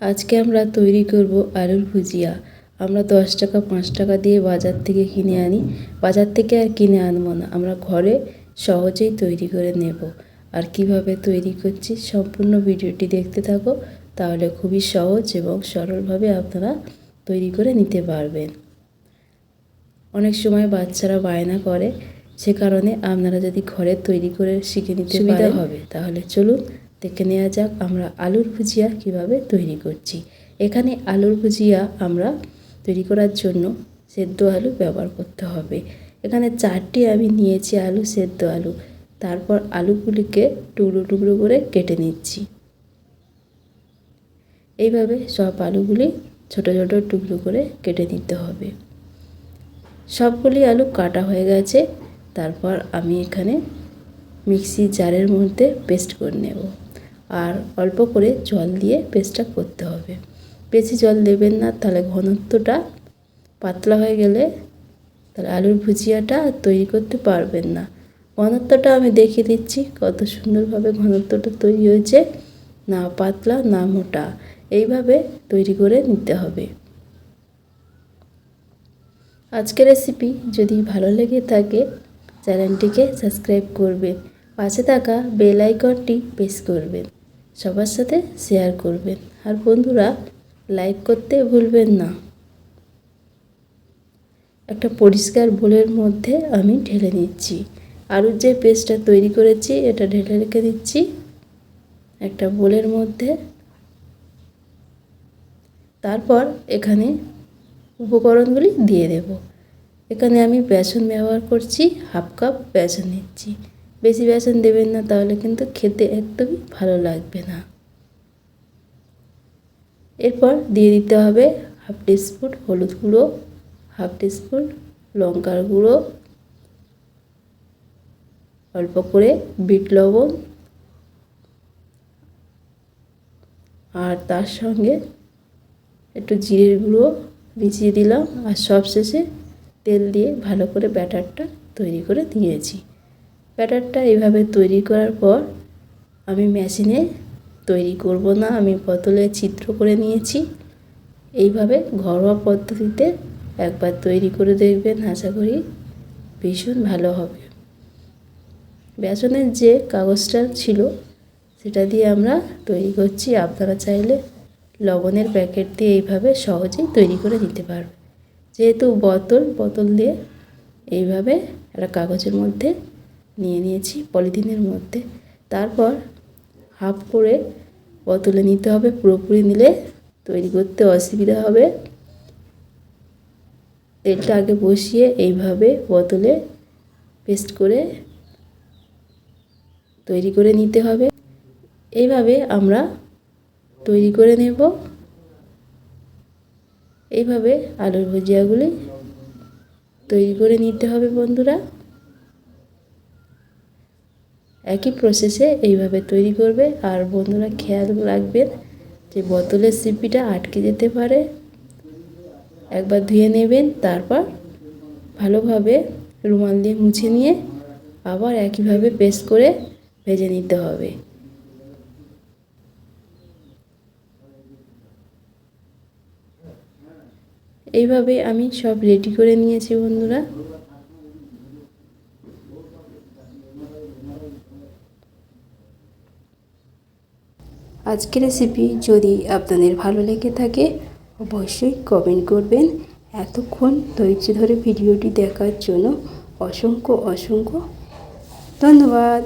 আজকে আমরা তৈরি করব আলুর ভুজিয়া। আমরা 10 টাকা 5 টাকা দিয়ে বাজার থেকে কিনে আনি। বাজার থেকে আর কিনে আনবো না, আমরা ঘরে সহজেই তৈরি করে নেব। আর কিভাবে তৈরি করছি সম্পূর্ণ ভিডিওটি দেখতে থাকো, তাহলে খুবই সহজ এবং সরলভাবে আপনারা তৈরি করে নিতে পারবেন। অনেক সময় বাচ্চারা বায়না করে, সে কারণে আপনারা যদি ঘরে তৈরি করে শিখে নিতে সুবিধা হবে। তাহলে চলুন দেখে নেওয়া যাক আমরা আলুর ভুজিয়া কিভাবে তৈরি করছি। এখানে আলুর ভুজিয়া আমরা তৈরি করার জন্য সেদ্ধ আলু ব্যবহার করতে হবে। এখানে 4টি আমি নিয়েছি আলু, সেদ্ধ আলু। তারপর আলুগুলিকে টুকরো টুকরো করে কেটে নিচ্ছি। এইভাবে সব আলুগুলি ছোট ছোট টুকরো করে কেটে নিতে হবে। সবগুলি আলু কাটা হয়ে গেছে। তারপর আমি এখানে মিক্সি জারের মধ্যে পেস্ট করে নেব। আর অল্প করে জল দিয়ে পেস্টটা করতে হবে। বেশি জল দেবেন না, তাহলে ঘনত্বটা পাতলা হয়ে গেলে তাহলে আলুর ভুজিয়াটা তৈরি করতে পারবেন না। ঘনত্বটা আমি দেখিয়ে দিচ্ছি কত সুন্দরভাবে ঘনত্বটা তৈরি হয়েছে, না পাতলা না মোটা। এইভাবে তৈরি করে নিতে হবে। আজকের রেসিপি যদি ভালো লেগে থাকে চ্যানেলটিকে সাবস্ক্রাইব করবেন, পাশে থাকা বেল আইকনটি প্রেস করবেন, সবার সাথে শেয়ার করবেন, আর বন্ধুরা লাইক করতে ভুলবেন না। একটা পরিষ্কার বোলের মধ্যে আমি ঢেলে নিচ্ছি। আলুর যে পেস্টটা তৈরি করেছি এটা ঢেলে রেখে দিচ্ছি একটা বোলের মধ্যে। তারপর এখানে উপকরণগুলি দিয়ে দেব। এখানে আমি বেসন ব্যবহার করছি, হাফ কাপ বেসন নিচ্ছি। বেশি বেসন দেবেন না, তাহলে কিন্তু খেতে একদমই ভালো লাগবে না। এরপর দিয়ে দিতে হবে হাফ টিস্পুন হলুদ গুঁড়ো, হাফ টিস্পুন লঙ্কার গুঁড়ো, অল্প করে বিট লবণ, আর তার সঙ্গে একটু জিরের গুঁড়ো মিশিয়ে দিলাম। আর সবশেষে তেল দিয়ে ভালো করে ব্যাটারটা তৈরি করে দিয়েছি। ব্যাটারটা এইভাবে তৈরি করার পর আমি মেশিনে তৈরি করব না, আমি বোতলে ছিদ্র করে নিয়েছি। এইভাবে ঘরোয়া পদ্ধতিতে একবার তৈরি করে দেখবেন, আশা করি ভীষণ ভালো হবে। বেসনের যে কাগজটা ছিল সেটা দিয়ে আমরা তৈরি করছি। আপনারা চাইলে লবণের প্যাকেট দিয়ে এইভাবে সহজেই তৈরি করে নিতে পারবে। যেহেতু বোতল দিয়ে এইভাবে একটা কাগজের মধ্যে নিয়ে নিয়েছি, পলিথিনের মধ্যে। তারপর হাফ করে বোতলে নিতে হবে, পুরোপুরি নিলে তৈরি করতে অসুবিধা হবে। তেলটা আগে বসিয়ে এইভাবে বোতলে পেস্ট করে তৈরি করে নিতে হবে। এইভাবে আমরা তৈরি করে নেব। এইভাবে আলুর ভুজিয়াগুলি তৈরি করে নিতে হবে বন্ধুরা। একই প্রসেসে এইভাবে তৈরি করবে। আর বন্ধুরা খেয়াল রাখবেন যে বোতলের সিপিটা আটকে যেতে পারে। একবার ধুয়ে নেবেন, তারপর ভালোভাবে রুমাল দিয়ে মুছে নিয়ে আবার একইভাবে পেস্ট করে ভেজে নিতে হবে। এইভাবে আমি সব রেডি করে নিয়েছি বন্ধুরা। আজকের রেসিপি যদি আপনাদের ভালো লেগে থাকে অবশ্যই কমেন্ট করবেন। এতক্ষণ ধৈর্য ধরে ভিডিওটি দেখার জন্য অসংখ্য অসংখ্য ধন্যবাদ।